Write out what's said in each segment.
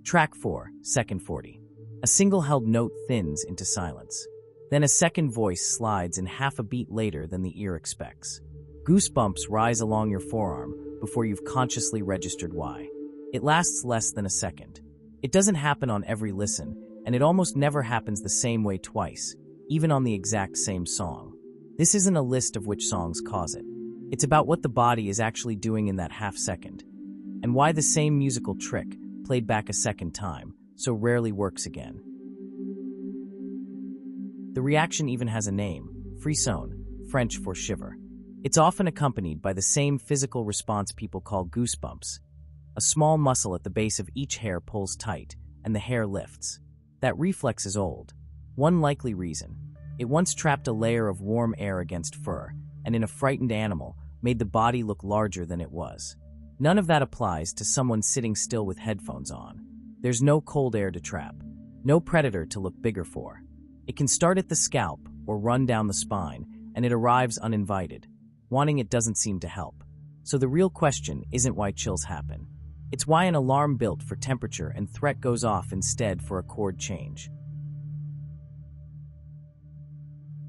Track 4, second 40. A single held note thins into silence. Then a second voice slides in half a beat later than the ear expects. Goosebumps rise along your forearm before you've consciously registered why. It lasts less than a second. It doesn't happen on every listen, and it almost never happens the same way twice, even on the exact same song. This isn't a list of which songs cause it. It's about what the body is actually doing in that half second, and why the same musical trick, played back a second time, so rarely works again. The reaction even has a name, Frisson, French for shiver. It's often accompanied by the same physical response people call goosebumps. A small muscle at the base of each hair pulls tight, and the hair lifts. That reflex is old. One likely reason: it once trapped a layer of warm air against fur, and in a frightened animal, made the body look larger than it was. None of that applies to someone sitting still with headphones on. There's no cold air to trap, no predator to look bigger for. It can start at the scalp or run down the spine, and it arrives uninvited. Wanting it doesn't seem to help. So the real question isn't why chills happen. It's why an alarm built for temperature and threat goes off instead for a chord change.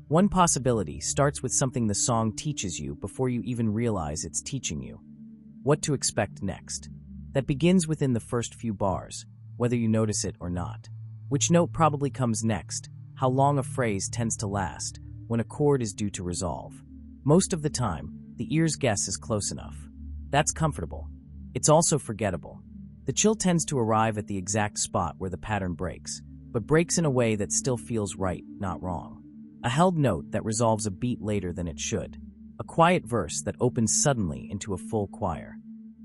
One possibility starts with something the song teaches you before you even realize it's teaching you. What to expect next. That begins within the first few bars, whether you notice it or not. Which note probably comes next, how long a phrase tends to last, when a chord is due to resolve. Most of the time, the ear's guess is close enough. That's comfortable. It's also forgettable. The chill tends to arrive at the exact spot where the pattern breaks, but breaks in a way that still feels right, not wrong. A held note that resolves a beat later than it should. A quiet verse that opens suddenly into a full choir.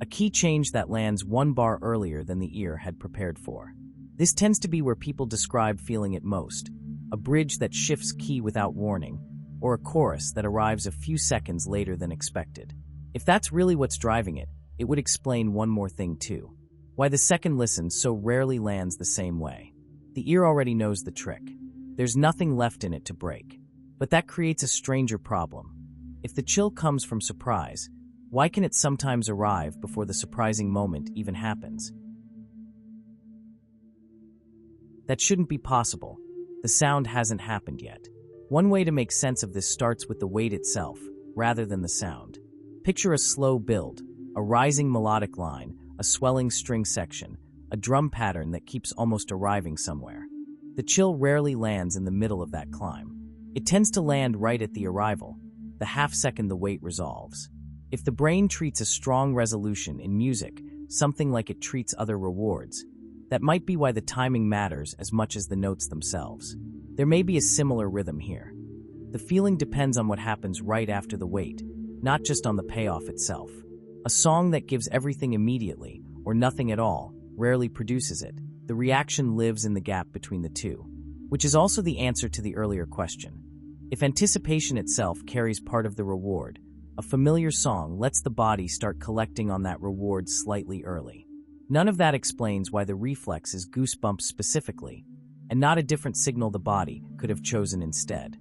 A key change that lands one bar earlier than the ear had prepared for. This tends to be where people describe feeling it most. A bridge that shifts key without warning, or a chorus that arrives a few seconds later than expected. If that's really what's driving it, it would explain one more thing too. Why the second listen so rarely lands the same way. The ear already knows the trick. There's nothing left in it to break. But that creates a stranger problem. If the chill comes from surprise, why can it sometimes arrive before the surprising moment even happens? That shouldn't be possible. The sound hasn't happened yet. One way to make sense of this starts with the weight itself, rather than the sound. Picture a slow build, a rising melodic line, a swelling string section, a drum pattern that keeps almost arriving somewhere. The chill rarely lands in the middle of that climb. It tends to land right at the arrival, the half second the weight resolves. If the brain treats a strong resolution in music something like it treats other rewards, that might be why the timing matters as much as the notes themselves. There may be a similar rhythm here. The feeling depends on what happens right after the wait, not just on the payoff itself. A song that gives everything immediately, or nothing at all, rarely produces it. The reaction lives in the gap between the two, which is also the answer to the earlier question. If anticipation itself carries part of the reward, a familiar song lets the body start collecting on that reward slightly early. None of that explains why the reflex is goosebumps specifically, and not a different signal the body could have chosen instead.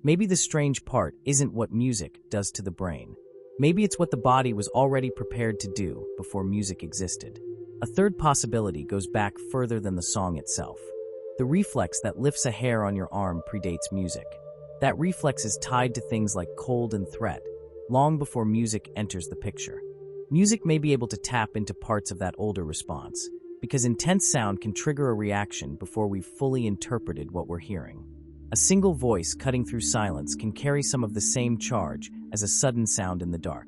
Maybe the strange part isn't what music does to the brain. Maybe it's what the body was already prepared to do before music existed. A third possibility goes back further than the song itself. The reflex that lifts a hair on your arm predates music. That reflex is tied to things like cold and threat, long before music enters the picture. Music may be able to tap into parts of that older response, because intense sound can trigger a reaction before we've fully interpreted what we're hearing. A single voice cutting through silence can carry some of the same charge as a sudden sound in the dark.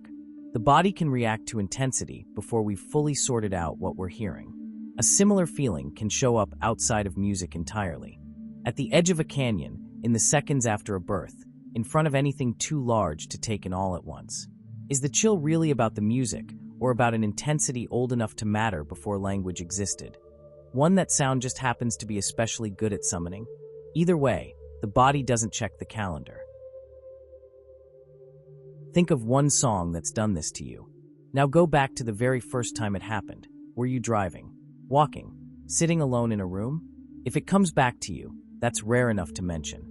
The body can react to intensity before we've fully sorted out what we're hearing. A similar feeling can show up outside of music entirely. At the edge of a canyon, in the seconds after a birth, in front of anything too large to take in all at once. Is the chill really about the music, or about an intensity old enough to matter before language existed? One that sound just happens to be especially good at summoning? Either way, the body doesn't check the calendar. Think of one song that's done this to you. Now go back to the very first time it happened. Were you driving? Walking? Sitting alone in a room? If it comes back to you, that's rare enough to mention.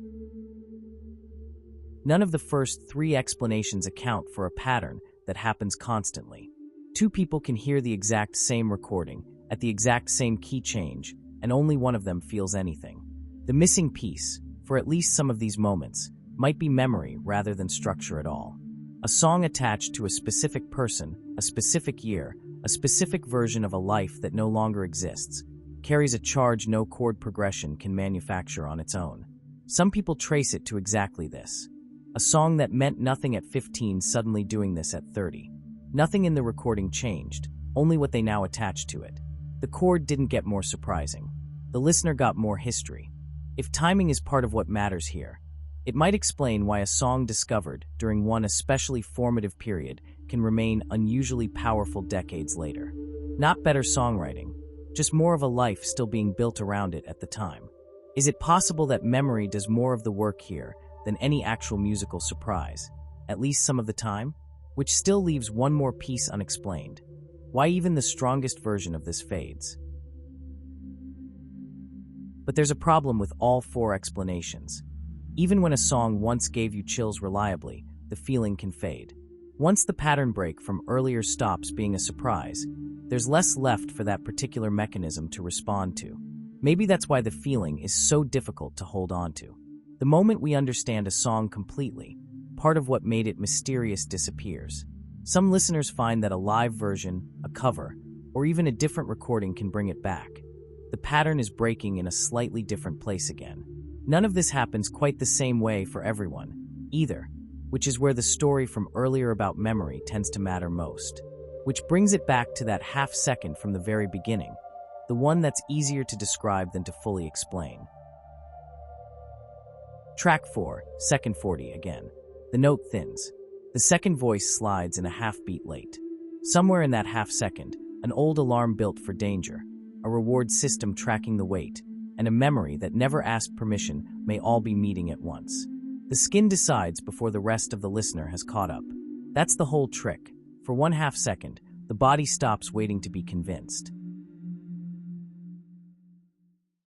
None of the first three explanations account for a pattern that happens constantly. Two people can hear the exact same recording, at the exact same key change, and only one of them feels anything. The missing piece, for at least some of these moments, might be memory rather than structure at all. A song attached to a specific person, a specific year, a specific version of a life that no longer exists, carries a charge no chord progression can manufacture on its own. Some people trace it to exactly this. A song that meant nothing at 15 suddenly doing this at 30. Nothing in the recording changed, only what they now attached to it. The chord didn't get more surprising. The listener got more history. If timing is part of what matters here, it might explain why a song discovered during one especially formative period can remain unusually powerful decades later. Not better songwriting, just more of a life still being built around it at the time. Is it possible that memory does more of the work here than any actual musical surprise, at least some of the time? Which still leaves one more piece unexplained. Why even the strongest version of this fades? But there's a problem with all four explanations. Even when a song once gave you chills reliably, the feeling can fade. Once the pattern break from earlier stops being a surprise, there's less left for that particular mechanism to respond to. Maybe that's why the feeling is so difficult to hold on to. The moment we understand a song completely, part of what made it mysterious disappears. Some listeners find that a live version, a cover, or even a different recording can bring it back. The pattern is breaking in a slightly different place again. None of this happens quite the same way for everyone, either, which is where the story from earlier about memory tends to matter most. Which brings it back to that half second from the very beginning, the one that's easier to describe than to fully explain. Track 4, second 40 again. The note thins. The second voice slides in a half beat late. Somewhere in that half second, an old alarm built for danger, a reward system tracking the weight, and a memory that never asked permission may all be meeting at once. The skin decides before the rest of the listener has caught up. That's the whole trick. For one half second, the body stops waiting to be convinced.